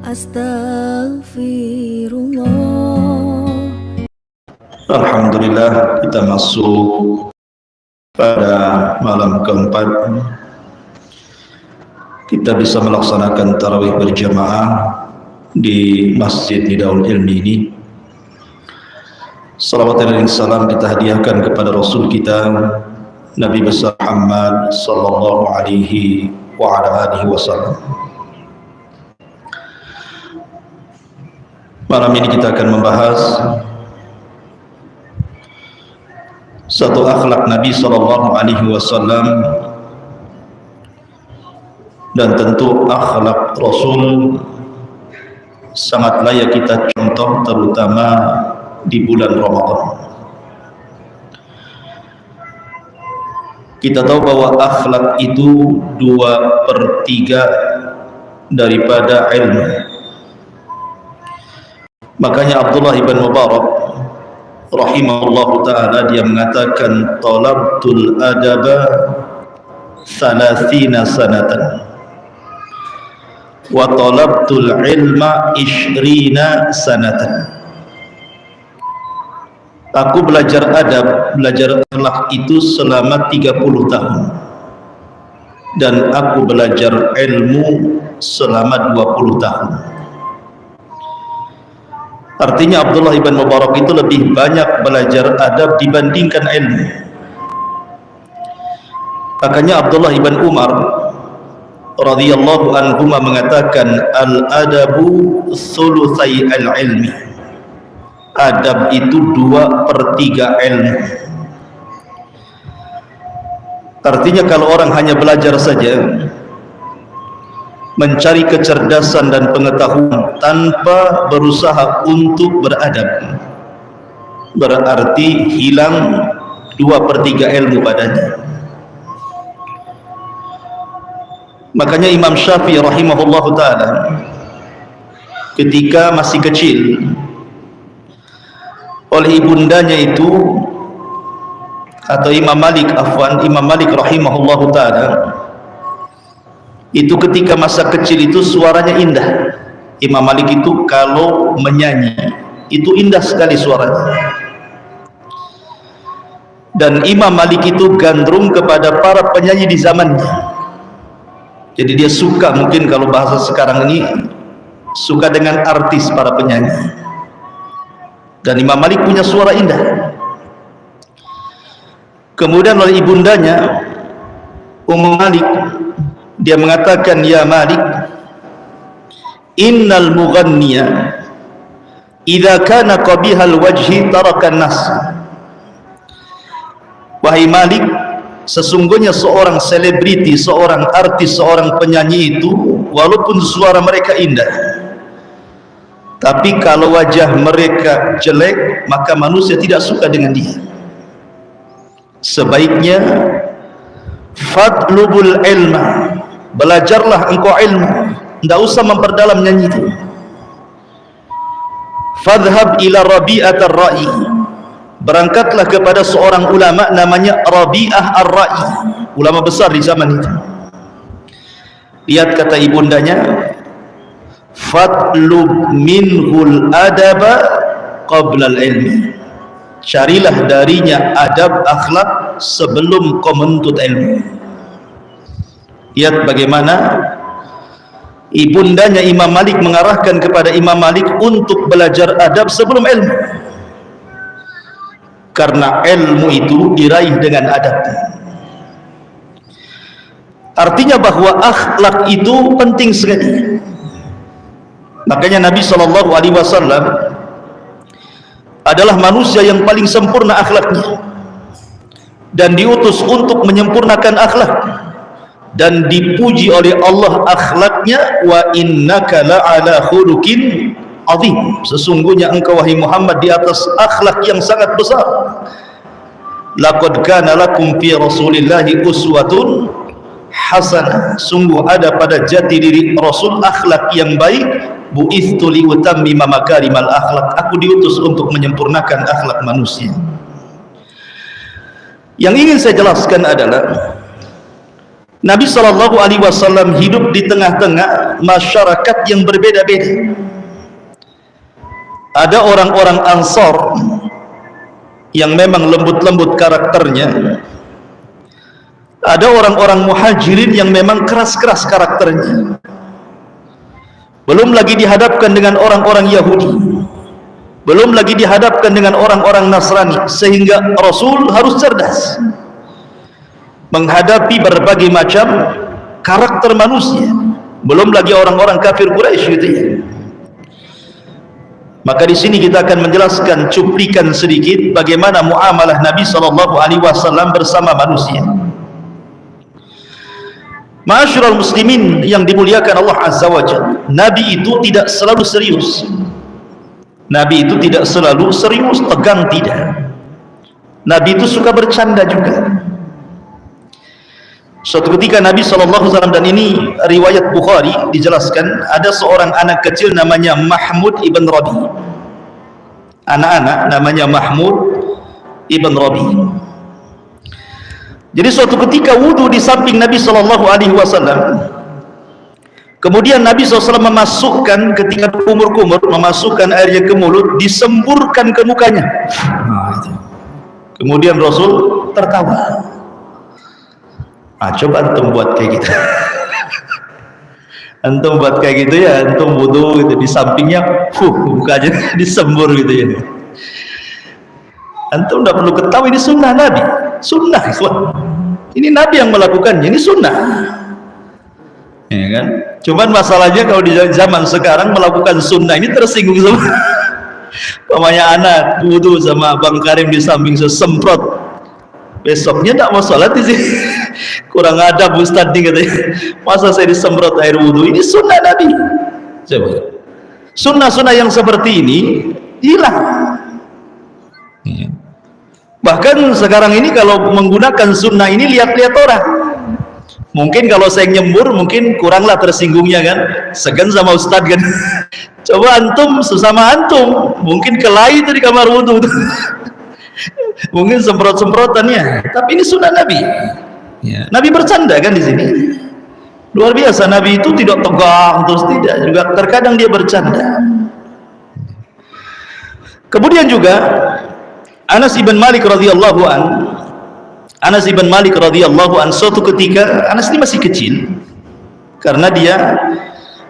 Astaghfirullah. Alhamdulillah, kita masuk pada malam keempat. Kita bisa melaksanakan tarawih berjamaah di Masjid Nidaul Ilmi ini. Salawat dan salam kita hadiahkan kepada Rasul kita Nabi besar Muhammad sallallahu alaihi wa ala alihi wasallam. Malam ini kita akan membahas satu akhlak Nabi sallallahu alaihi wasallam, dan tentu akhlak Rasul sangat layak kita contoh, terutama di bulan Ramadan. Kita tahu bahwa akhlak itu 2/3 daripada ilmu. Makanya Abdullah ibn Mubarak rahimahullahu ta'ala dia mengatakan talabtul adaba 30 sanatan wa talabtul ilma 20 sanatan. Aku belajar adab, belajar akhlak itu selama 30 tahun, dan aku belajar ilmu selama 20 tahun. Artinya Abdullah ibn Mubarak itu lebih banyak belajar adab dibandingkan ilmu. Makanya Abdullah ibn Umar radhiyallahu anhuma mengatakan al-adabu thulutsai al-ilmi. Adab itu 2/3 ilmu. Artinya kalau orang hanya belajar saja, mencari kecerdasan dan pengetahuan tanpa berusaha untuk beradab, berarti hilang 2/3 ilmu padanya. Makanya Imam Syafi'i rahimahullahu ta'ala ketika masih kecil, oleh ibundanya itu, atau Imam Malik rahimahullahu ta'ala itu ketika masa kecil itu suaranya indah. Imam Malik itu kalau menyanyi itu indah sekali suaranya, dan Imam Malik itu gandrung kepada para penyanyi di zamannya. Jadi dia suka, mungkin kalau bahasa sekarang ini, suka dengan artis, para penyanyi. Dan Imam Malik punya suara indah. Kemudian oleh ibundanya Ummu Malik, dia mengatakan, ya Malik, innal mughanniya idza kana qabihal wajhi tarakan nas. Wahai Malik, sesungguhnya seorang selebriti, seorang artis, seorang penyanyi itu, walaupun suara mereka indah, tapi kalau wajah mereka jelek, maka manusia tidak suka dengan dia. Sebaiknya fadlubul ilma, belajarlah engkau ilmu, tidak usah memperdalam nyanyi itu. Fadhhab ila Rabi'at ar-Ra'i, berangkatlah kepada seorang ulama namanya Rabi'ah ar-Ra'i, ulama besar di zaman itu. Lihat kata ibundanya, fadlub minhul adaba qabla al-ilmi, carilah darinya adab akhlak sebelum kau menuntut ilmu. Lihat bagaimana ibundanya Imam Malik mengarahkan kepada Imam Malik untuk belajar adab sebelum ilmu, karena ilmu itu diraih dengan adab. Artinya bahwa akhlak itu penting sekali. Makanya Nabi SAW adalah manusia yang paling sempurna akhlaknya, dan diutus untuk menyempurnakan akhlak, dan dipuji oleh Allah akhlaknya, wa innaka la'ala khuluqin azim, sesungguhnya engkau wahai Muhammad di atas akhlak yang sangat besar. Laqad kana lakum fi rasulillahi uswatun hasanah, sungguh ada pada jati diri Rasul akhlak yang baik. Bu'ithtu liutammima makarimal akhlak, aku diutus untuk menyempurnakan akhlak manusia. Yang ingin saya jelaskan adalah Nabi SAW hidup di tengah-tengah masyarakat yang berbeda-beda. Ada orang-orang Ansar yang memang lembut-lembut karakternya, ada orang-orang Muhajirin yang memang keras-keras karakternya. Belum lagi dihadapkan dengan orang-orang Yahudi, belum lagi dihadapkan dengan orang-orang Nasrani, sehingga Rasul harus cerdas menghadapi berbagai macam karakter manusia, belum lagi orang-orang kafir Quraisy gitu ya. Maka di sini kita akan menjelaskan cuplikan sedikit bagaimana muamalah Nabi SAW bersama manusia. Ma'asyiral muslimin yang dimuliakan Allah Azza wa Jalla, Nabi itu tidak selalu serius. Nabi itu tidak selalu serius, tegang, tidak. Nabi itu suka bercanda juga. Suatu ketika Nabi SAW, dan ini riwayat Bukhari, dijelaskan ada seorang anak kecil namanya Mahmud ibn Rabi. Anak-anak namanya Mahmud ibn Rabi. Jadi suatu ketika wudu di samping Nabi SAW, kemudian Nabi SAW memasukkan, ketika kumur-kumur, memasukkan airnya ke mulut, disemburkan ke mukanya. Kemudian Rasul tertawa. Coba antum buat kayak gitu. Antum buat kayak gitu ya, antum wudu gitu, di sampingnya mukanya disembur gitu ya. Antum tidak perlu ketahui, ini sunnah Nabi, sunnah ikhwan. Ini Nabi yang melakukannya, ini sunnah, ya kan? Cuman masalahnya kalau di zaman sekarang melakukan sunnah ini tersinggung semua. Pamanya anak wudu sama Bang Karim di samping sesemprot, besoknya tak mau sholat di sini. Kurang adab Ustaz nih katanya. Masa saya disemprot air wudu? Ini sunnah Nabi. Coba. Sunnah-sunnah yang seperti ini hilang. Bahkan sekarang ini kalau menggunakan sunnah ini, lihat-lihat orang. Mungkin kalau saya nyembur, mungkin kuranglah tersinggungnya kan. Segan sama Ustaz kan. Coba antum sesama antum, mungkin kelahi itu di kamar wudu. Mungkin semprot-semprotannya. Tapi ini sunnah Nabi. Ya. Nabi bercanda kan di sini. Luar biasa, Nabi itu tidak tegang terus, tidak, juga terkadang dia bercanda. Kemudian juga Anas ibn Malik radhiyallahu an, Anas ibn Malik radhiyallahu an, suatu ketika Anas ini masih kecil, karena dia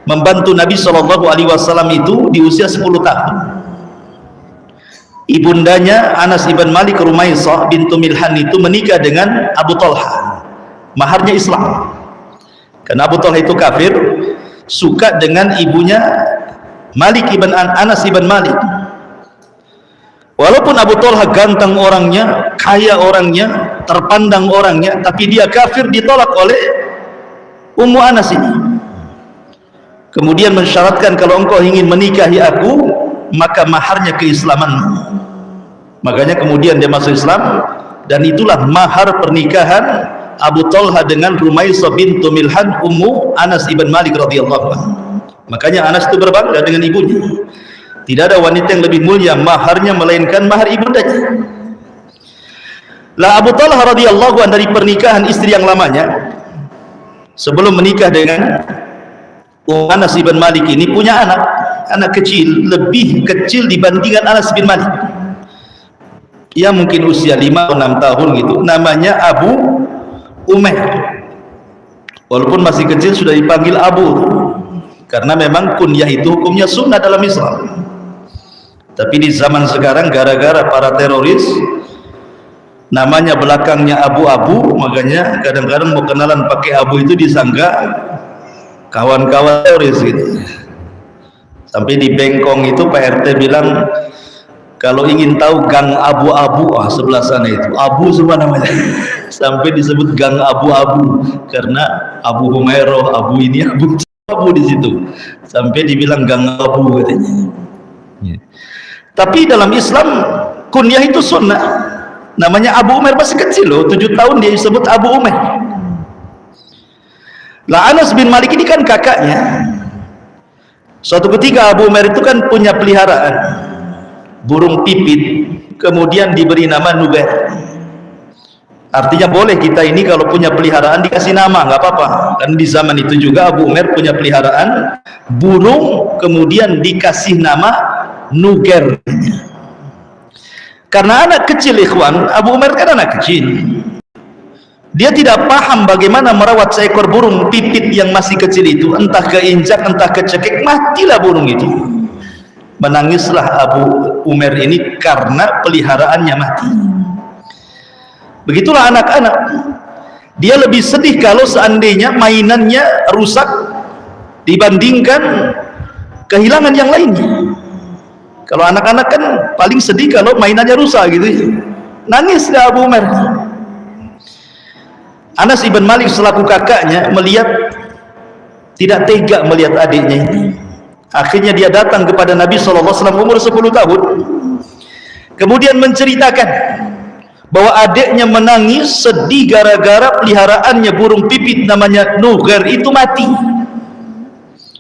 membantu Nabi SAW itu di usia 10 tahun. Ibundanya Anas ibn Malik, Rumaisah bintu Milhan, itu menikah dengan Abu Talha. Maharnya Islam, karena Abu Talha itu kafir, suka dengan ibunya Malik ibn Anas ibn Malik. Walaupun Abu Talha ganteng orangnya, kaya orangnya, terpandang orangnya, tapi dia kafir, ditolak oleh Ummu Anas ini. Kemudian mensyaratkan, kalau engkau ingin menikahi aku, maka maharnya keislamanmu. Makanya kemudian dia masuk Islam, dan itulah mahar pernikahan Abu Talha dengan Rumaisah bintu Milhan, Ummu Anas ibn Malik radhiyallahu anhu. Makanya Anas itu berbangga dengan ibunya. Tidak ada wanita yang lebih mulia maharnya melainkan mahar ibundanya. Lah Abu Talha radhiyallahu anhu dari pernikahan istri yang lamanya, sebelum menikah dengan Ummu Anas ibn Malik ini, punya anak kecil, lebih kecil dibandingkan Anas bin Malik. Ya mungkin usia 5 atau 6 tahun gitu. Namanya Abu Umair. Walaupun masih kecil sudah dipanggil Abu, karena memang kunyah itu hukumnya sunnah dalam Islam. Tapi di zaman sekarang gara-gara para teroris namanya belakangnya Abu-Abu, makanya kadang-kadang mau kenalan pakai Abu itu disangka kawan-kawan teroris gitu. Sampai di Bengkong itu Pak RT bilang, kalau ingin tahu gang Abu-Abu, sebelah sana itu Abu semua namanya. Sampai disebut gang Abu-Abu karena Abu Humairah, Abu ini, Abu di situ. Sampai dibilang gang Abu katanya. Ya. Tapi dalam Islam kunyah itu sunnah. Namanya Abu Umair, masih kecil loh, 7 tahun dia disebut Abu Umair. Lah Anas bin Malik ini kan kakaknya. Suatu ketika Abu Umair itu kan punya peliharaan burung pipit, kemudian diberi nama Nubair. Artinya boleh kita ini kalau punya peliharaan dikasih nama, nggak apa-apa. Dan di zaman itu juga Abu Umair punya peliharaan burung, kemudian dikasih nama Nuger. Karena anak kecil, ikhwan, Abu Umair kan anak kecil, dia tidak paham bagaimana merawat seekor burung pipit yang masih kecil itu, entah keinjak entah kecekik, matilah burung itu. Menangislah Abu Umair ini karena peliharaannya mati. Begitulah anak-anak, dia lebih sedih kalau seandainya mainannya rusak dibandingkan kehilangan yang lainnya. Kalau anak-anak kan paling sedih kalau mainannya rusak gitu. Nangislah Abu Umair. Anas ibn Malik selaku kakaknya melihat, tidak tega melihat adiknya ini. Akhirnya dia datang kepada Nabi SAW umur 10 tahun, kemudian menceritakan bahwa adiknya menangis sedih gara-gara peliharaannya burung pipit namanya Nuger itu mati.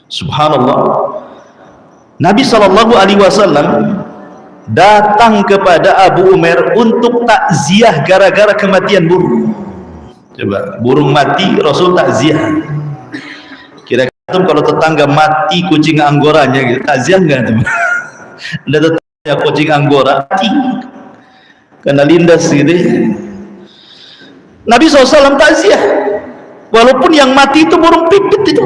Subhanallah. Nabi SAW datang kepada Abu Umair untuk takziah gara-gara kematian burung. Coba, burung mati Rasul takziah. Kira-kira kalau tetangga mati kucing anggoranya gitu, takziah enggak tuh? Ada tetangga kucing anggora mati karena lindas gitu. Nabi SAW takziah walaupun yang mati itu burung pipit itu.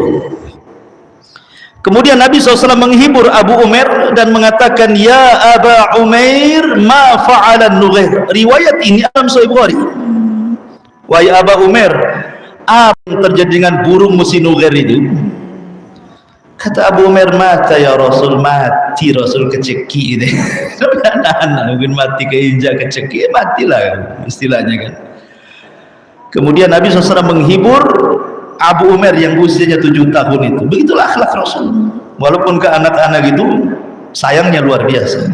Kemudian Nabi SAW menghibur Abu Umair dan mengatakan, ya Aba Umair, ma fa'alan Nughir. Riwayat ini dalam Sahih Bukhari. Wahai Aba Umair, apa yang terjadi dengan burung musi Nughir itu? Kata Abu Umair, mata ya Rasul, mati Rasul keceki ini. Anak-anak mungkin mati keinjak keceki, matilah istilahnya kan. Kemudian Nabi SAW menghibur Abu Umair yang usianya 7 tahun itu. Begitulah akhlak Rasul. Walaupun ke anak-anak itu sayangnya luar biasa.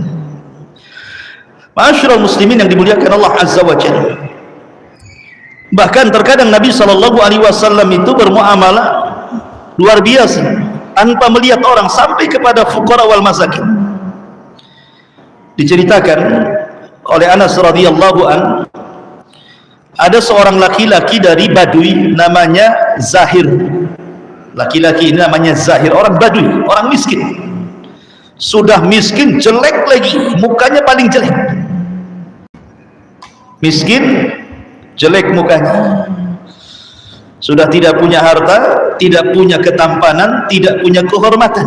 Ma'asyiral muslimin yang dimuliakan Allah Azza wa Jalla. Bahkan terkadang Nabi SAW itu bermuamalah luar biasa tanpa melihat orang sampai kepada fuqara wal masakin. Diceritakan oleh Anas radhiyallahu an, ada seorang laki-laki dari Badui namanya Zahir. Laki-laki ini namanya Zahir, orang Badui, orang miskin. Sudah miskin, jelek lagi, mukanya paling jelek. Miskin, jelek mukanya. Sudah tidak punya harta, tidak punya ketampanan, tidak punya kehormatan.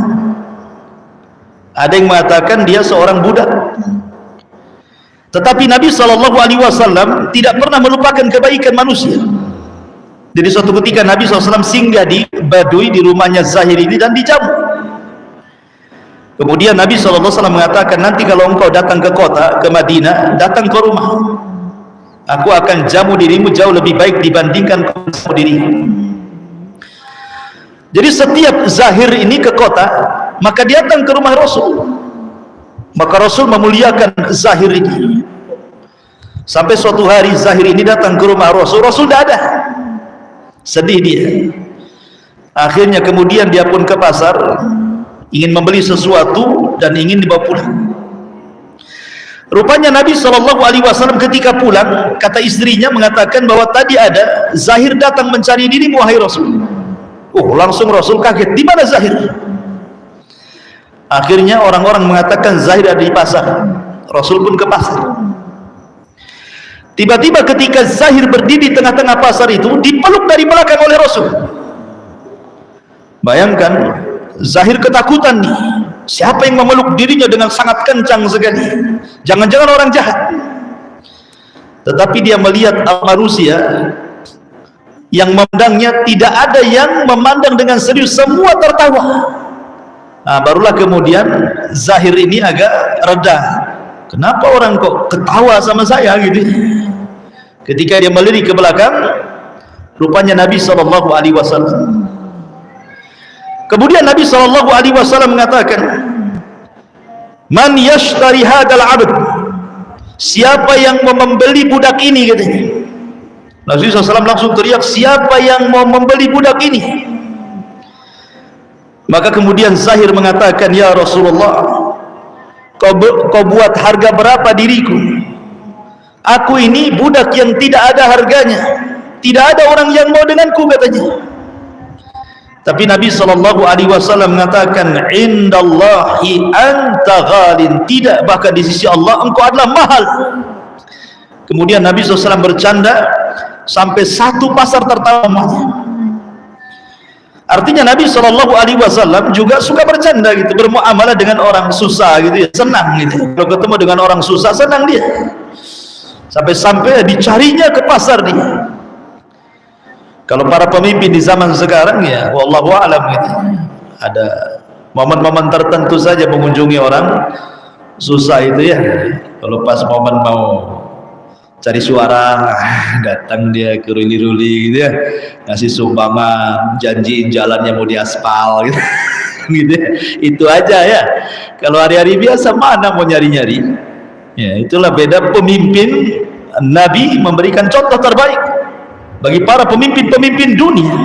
Ada yang mengatakan dia seorang budak. Tetapi Nabi SAW tidak pernah melupakan kebaikan manusia. Jadi suatu ketika Nabi SAW singgah di Badui, di rumahnya Zahir ini, dan dijamu. Kemudian Nabi SAW mengatakan, nanti kalau engkau datang ke kota, ke Madinah, datang ke rumah, aku akan jamu dirimu jauh lebih baik dibandingkan kau jamu dirimu. Jadi setiap Zahir ini ke kota, maka dia datang ke rumah Rasul. Maka Rasul memuliakan Zahir ini. Sampai suatu hari Zahir ini datang ke rumah Rasul, Rasul tidak ada. Sedih dia. Akhirnya kemudian dia pun ke pasar, ingin membeli sesuatu dan ingin dibawa pulang. Rupanya Nabi SAW ketika pulang, kata istrinya mengatakan bahwa tadi ada Zahir datang mencari dirimu wahai Rasul. Oh, langsung Rasul kaget, di mana Zahir? Akhirnya orang-orang mengatakan Zahir ada di pasar. Rasul pun ke pasar. Tiba-tiba ketika Zahir berdiri di tengah-tengah pasar itu, dipeluk dari belakang oleh Rasul. Bayangkan, Zahir ketakutan nih. Siapa yang memeluk dirinya dengan sangat kencang sekali? Jangan-jangan orang jahat. Tetapi dia melihat manusia yang memandangnya, tidak ada yang memandang dengan serius, semua tertawa. Nah, barulah kemudian Zahir ini agak reda. Kenapa orang kok ketawa sama saya gitu? Ketika dia melirik ke belakang, rupanya Nabi SAW. Kemudian Nabi SAW mengatakan, man yashtari hadal abd, siapa yang mau membeli budak ini, katanya. Nabi SAW langsung teriak, siapa yang mau membeli budak ini? Maka kemudian Zahir mengatakan, ya Rasulullah, kau buat harga berapa diriku? Aku ini budak yang tidak ada harganya, tidak ada orang yang mau denganku, katanya. Tapi Nabi SAW mengatakan, indallahi anta ghalin, tidak, bahkan di sisi Allah engkau adalah mahal. Kemudian Nabi SAW bercanda sampai satu pasar tertawa. Artinya Nabi SAW juga suka bercanda gitu, bermuamalah dengan orang susah gitu ya, senang gitu. Kalau ketemu dengan orang susah, senang dia. Sampai-sampai dicarinya ke pasar dia. Kalau para pemimpin di zaman sekarang ya, wallahu a'lam gitu, ada momen-momen tertentu saja mengunjungi orang susah itu ya. Kalau pas momen mau cari suara, datang dia ke ruli-ruli gitu ya, ngasih sumbangan, janjiin jalannya mau diaspal gitu, gitu ya. Itu aja ya. Kalau hari-hari biasa mana mau nyari-nyari ya. Itulah beda pemimpin. Nabi memberikan contoh terbaik bagi para pemimpin-pemimpin dunia.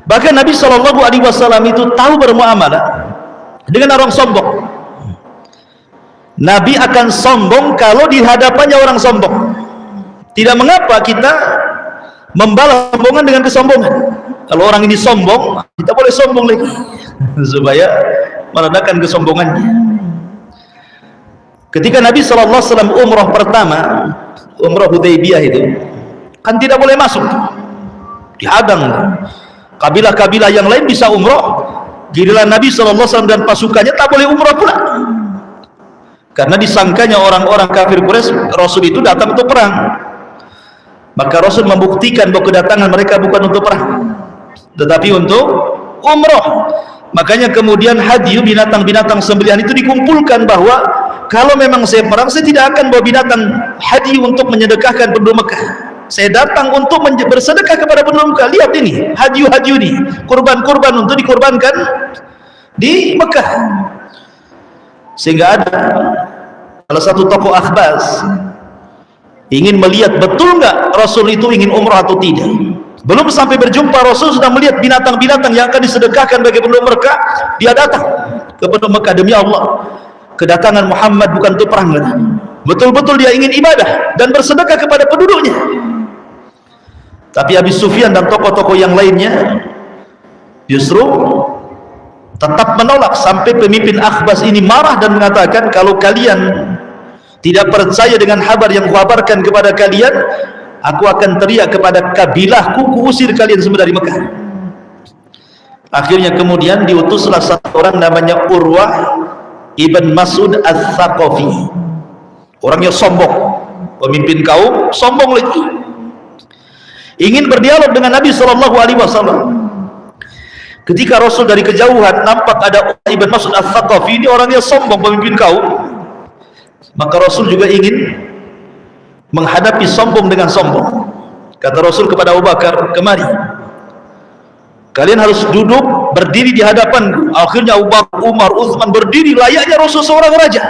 Bahkan Nabi SAW itu tahu bermuamalah dengan orang sombong. Nabi akan sombong kalau di hadapannya orang sombong. Tidak mengapa kita membalas sombongan dengan kesombongan. Kalau orang ini sombong, kita boleh sombong lagi supaya meredakan kesombongannya. Ketika Nabi SAW umrah pertama, umrah Hudaybiyah itu kan tidak boleh masuk, dihadang. Kabilah-kabilah yang lain bisa umrah, giliran Nabi SAW dan pasukannya tak boleh umrah pula, karena disangkanya orang-orang kafir Quraisy Rasul itu datang untuk perang. Maka Rasul membuktikan bahwa kedatangan mereka bukan untuk perang, tetapi untuk umrah. Makanya kemudian hadiah binatang-binatang sembelihan itu dikumpulkan, bahwa kalau memang saya perang, saya tidak akan bawa binatang hadiah untuk menyedekahkan penduduk Mekah. Saya datang untuk bersedekah kepada penduduk Mekah. Lihat ini, hadiah-hadiah ini, kurban-kurban untuk dikorbankan di Mekah. Sehingga ada salah satu tokoh Akhbas ingin melihat betul nggak Rasul itu ingin umrah atau tidak. Belum sampai berjumpa, Rasul sudah melihat binatang-binatang yang akan disedekahkan bagi penduduk Mekah. Dia datang ke penduduk Mekah, demi Allah, kedatangan Muhammad bukan untuk perang, betul-betul dia ingin ibadah dan bersedekah kepada penduduknya. Tapi Abi Sufyan dan tokoh-tokoh yang lainnya justru tetap menolak, sampai pemimpin Akhbas ini marah dan mengatakan, kalau kalian tidak percaya dengan kabar yang kuhabarkan kepada kalian, aku akan teriak kepada kabilahku, kuusir kalian semua dari Mekah. Akhirnya kemudian diutuslah satu orang namanya Urwah Ibn Mas'ud Al-Thaqafi, orangnya sombong, pemimpin kaum, sombong lagi, ingin berdialog dengan Nabi SAW. Ketika Rasul dari kejauhan nampak ada Ibn Mas'ud Al-Thaqafi, ini orangnya sombong, pemimpin kaum, maka Rasul juga ingin menghadapi sombong dengan sombong. Kata Rasul kepada Abu Bakar, kemari, kalian harus duduk berdiri di hadapanku. Akhirnya Abu Bakar, Umar, Utsman berdiri layaknya Rasul seorang raja.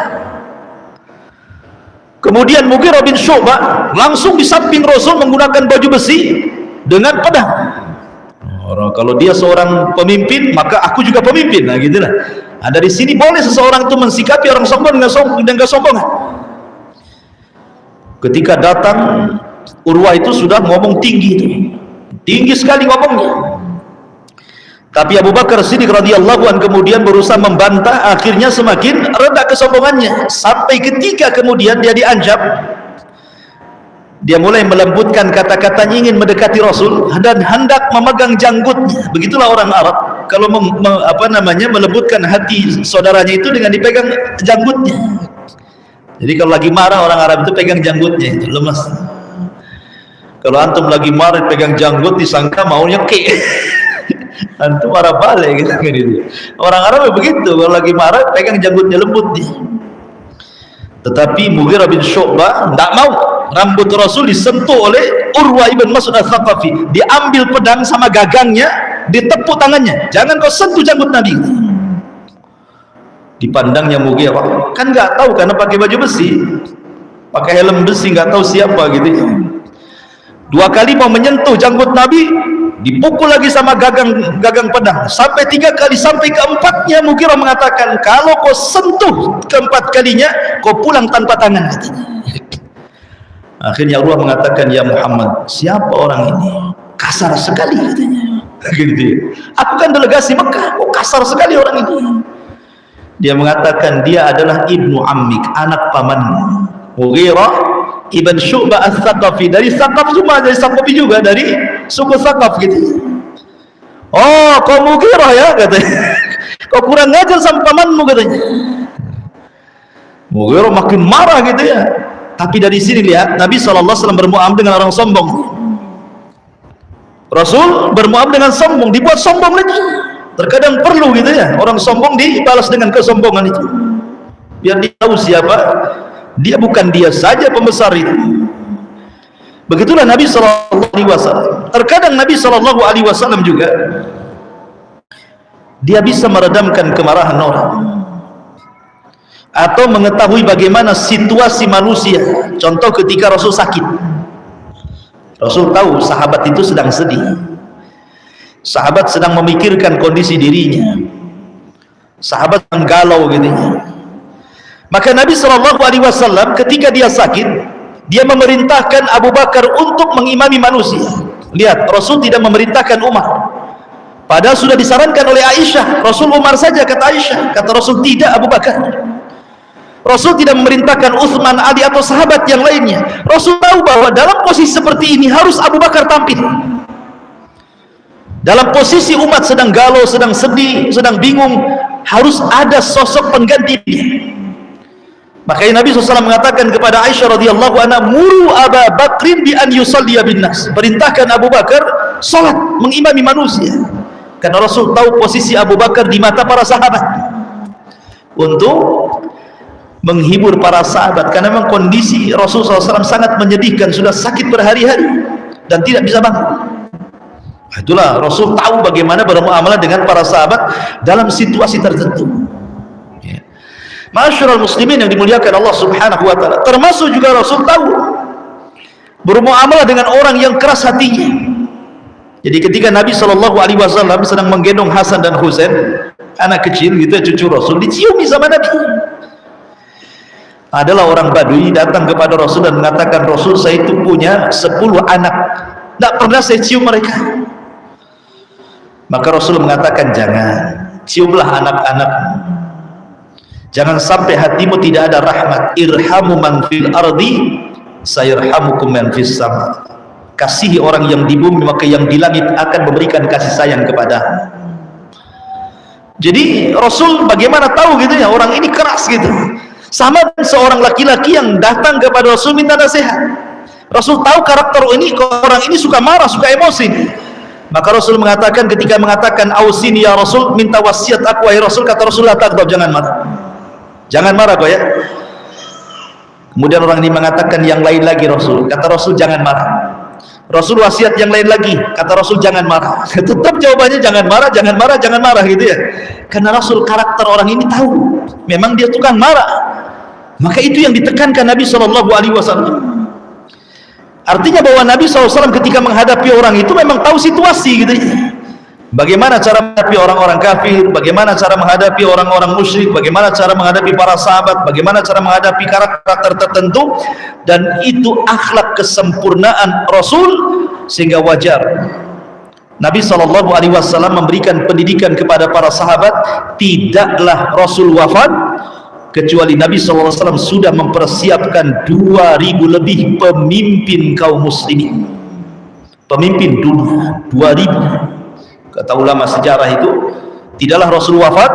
Kemudian Mughirah bin Syu'bah langsung di samping Rasul menggunakan baju besi dengan pedang. Kalau dia seorang pemimpin, maka aku juga pemimpin. Nah, gitulah. Nah, dari sini boleh seseorang itu mensikapi orang sombong dengan kesombongan. Ketika datang, Urwah itu sudah ngomong tinggi, tinggi sekali ngomongnya. Tapi Abu Bakar Siddiq radhiyallahu anhu kemudian berusaha membantah, akhirnya semakin reda kesombongannya, sampai ketika kemudian dia diancam, dia mulai melembutkan kata-katanya, ingin mendekati Rasul dan hendak memegang janggutnya. Begitulah orang Arab, kalau melembutkan hati saudaranya itu dengan dipegang janggutnya. Jadi kalau lagi marah orang Arab itu pegang janggutnya, itu lemas. Kalau antum lagi marah pegang janggut, disangka maunya ke antum marah balik gitu. Orang Arab begitu, kalau lagi marah pegang janggutnya, lembut dia. Tetapi Mughirah bin Syu'bah tidak mau rambut Rasul disentuh oleh Urwah ibn Mas'ud Al-Thaqafi. Diambil pedang sama gagangnya, ditepuk tangannya, jangan kau sentuh janggut Nabi. Dipandangnya Mughirah, kan nggak tahu karena pakai baju besi, pakai helm besi, nggak tahu siapa gitu. Dua kali mau menyentuh janggut Nabi, dipukul lagi sama gagang pedang, sampai 3 kali. Sampai keempatnya Mughirah mengatakan, kalau kau sentuh keempat kalinya, kau pulang tanpa tangan, katanya. Akhirnya Urwah mengatakan, ya Muhammad, siapa orang ini? Kasar sekali katanya. Gitu ya. Aku kan delegasi Mekah, kok kasar sekali orang ini? Dia mengatakan dia adalah ibnu ammik, anak pamanmu, Mughirah ibn Syu'bah Ats-Tsaqafi, dari Tsaqaf, cuma dari Tsaqafi juga, dari suku Tsaqaf gitu. Oh, kau Mughirah ya katanya. Kau kurang ngajar sama pamanmu katanya. Mughirah makin marah gitu ya. Tapi dari sini lihat, Nabi SAW bermuamalah dengan orang sombong. Rasul bermuamalah dengan sombong, dibuat sombong lagi. Terkadang perlu gitu ya, orang sombong dibalas dengan kesombongan itu, biar dia tahu siapa dia. Bukan dia saja pembesar itu. Begitulah Nabi SAW. Terkadang Nabi SAW juga dia bisa meredamkan kemarahan orang atau mengetahui bagaimana situasi manusia. Contoh ketika Rasul sakit, Rasul tahu sahabat itu sedang sedih, sahabat sedang memikirkan kondisi dirinya, sahabat yang galau gitu. Maka Nabi SAW ketika dia sakit, dia memerintahkan Abu Bakar untuk mengimami manusia. Lihat, Rasul tidak memerintahkan Umar, padahal sudah disarankan oleh Aisyah. Rasul Umar saja kata Aisyah, kata Rasul tidak Abu Bakar. Rasul tidak memerintahkan Utsman, Ali atau sahabat yang lainnya. Rasul tahu bahwa dalam posisi seperti ini harus Abu Bakar tampil. Dalam posisi umat sedang galau, sedang sedih, sedang bingung, harus ada sosok pengganti. Makanya Nabi SAW mengatakan kepada Aisyah radhiyallahu anha, muru Abu Bakrin bi an yusalliya bin nas, perintahkan Abu Bakar salat mengimami manusia. Karena Rasul tahu posisi Abu Bakar di mata para sahabat untuk menghibur para sahabat, karena memang kondisi Rasul SAW sangat menyedihkan, sudah sakit berhari-hari dan tidak bisa bangun. Itulah Rasul tahu bagaimana bermuamalah dengan para sahabat dalam situasi tertentu. Ma'asyiral muslimin yang dimuliakan Allah Subhanahu wa taala, termasuk juga Rasul tahu bermuamalah dengan orang yang keras hatinya. Jadi ketika Nabi SAW sedang menggendong Hasan dan Husain, anak kecil gitu, cucu Rasul, diciumi sama Nabi. Adalah orang Badui datang kepada Rasul dan mengatakan, Rasul, saya itu punya 10 anak, tidak pernah saya cium mereka. Maka Rasul mengatakan, jangan, ciumlah anak-anak. Jangan sampai hatimu tidak ada rahmat. Irhamu man fil ardi sayarhamukum man fis sama. Kasihi orang yang di bumi, maka yang di langit akan memberikan kasih sayang kepada. Jadi Rasul bagaimana tahu gitu ya, orang ini keras gitu. Sama seorang laki-laki yang datang kepada Rasul minta nasihat. Rasul tahu karakter ini, orang ini suka marah, suka emosi. Maka Rasul mengatakan, ketika mengatakan ausini ya Rasul, minta wasiat aku wahai Rasul, kata Rasul, la taghdab, jangan marah. Jangan marah kau ya. Kemudian orang ini mengatakan yang lain lagi Rasul, kata Rasul, jangan marah. Rasul wasiat yang lain lagi, kata Rasul, jangan marah. Tetap jawabannya jangan marah, jangan marah, jangan marah gitu ya. Karena Rasul karakter orang ini tahu, memang dia tukang marah. Maka itu yang ditekankan Nabi SAW. Artinya bahwa Nabi SAW ketika menghadapi orang itu memang tahu situasi gitu ya. Bagaimana cara menghadapi orang-orang kafir, bagaimana cara menghadapi orang-orang musyrik, bagaimana cara menghadapi para sahabat, bagaimana cara menghadapi karakter tertentu. Dan itu akhlak kesempurnaan Rasul, sehingga wajar Nabi SAW memberikan pendidikan kepada para sahabat. Tidaklah Rasul wafat kecuali Nabi SAW sudah mempersiapkan 2000 lebih pemimpin kaum muslimin, pemimpin dunia 2000. Kata ulama sejarah itu, tidaklah Rasul wafat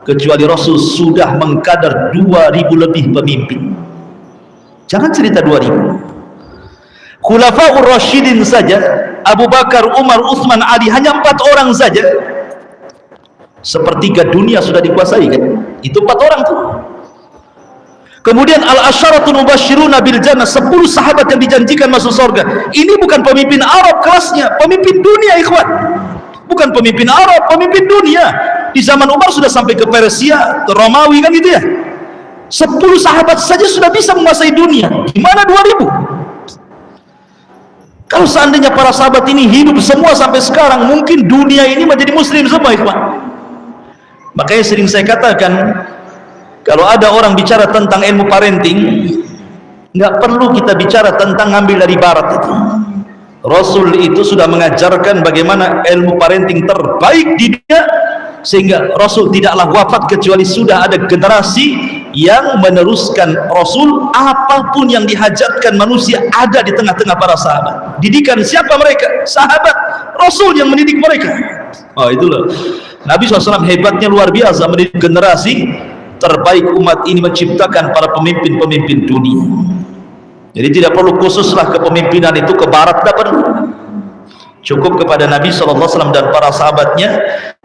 kecuali Rasul sudah mengkadar 2000 lebih pemimpin. Jangan cerita 2000. Khulafaur Rasyidin saja, Abu Bakar, Umar, Utsman, Ali, hanya 4 orang saja, sepertiga dunia sudah dikuasai kan? Itu 4 orang tuh. Kemudian al-asyaratul mubasysyiruna bil jannah, 10 sahabat yang dijanjikan masuk surga. Ini bukan pemimpin Arab kelasnya, pemimpin dunia ikhwan. Bukan pemimpin Arab, pemimpin dunia. Di zaman Umar sudah sampai ke Persia, ke Romawi kan gitu ya. 10 sahabat saja sudah bisa menguasai dunia. Gimana 2000? Kalau seandainya para sahabat ini hidup semua sampai sekarang, mungkin dunia ini menjadi muslim semua ikhwan. Makanya sering saya katakan, kalau ada orang bicara tentang ilmu parenting, Nggak perlu kita bicara tentang ngambil dari barat itu. Rasul itu sudah mengajarkan bagaimana ilmu parenting terbaik di dunia, sehingga Rasul tidaklah wafat kecuali sudah ada generasi yang meneruskan Rasul. Apapun yang dihajatkan manusia ada di tengah-tengah para sahabat. Didikan siapa mereka? Sahabat. Rasul yang mendidik mereka. Oh, itulah Nabi SAW hebatnya luar biasa mendidik generasi terbaik umat ini, menciptakan para pemimpin-pemimpin dunia. Jadi tidak perlu khususlah kepemimpinan itu ke barat, tidak perlu. Cukup kepada Nabi SAW dan para sahabatnya,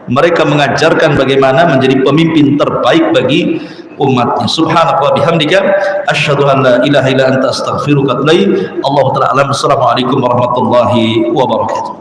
mereka mengajarkan bagaimana menjadi pemimpin terbaik bagi umatnya. Subhanaka wa bihamdika asyhadu an la ilaha illa anta astaghfiruka wa atubu ilaik. Allahu ta'ala alam. Assalamualaikum warahmatullahi wabarakatuh.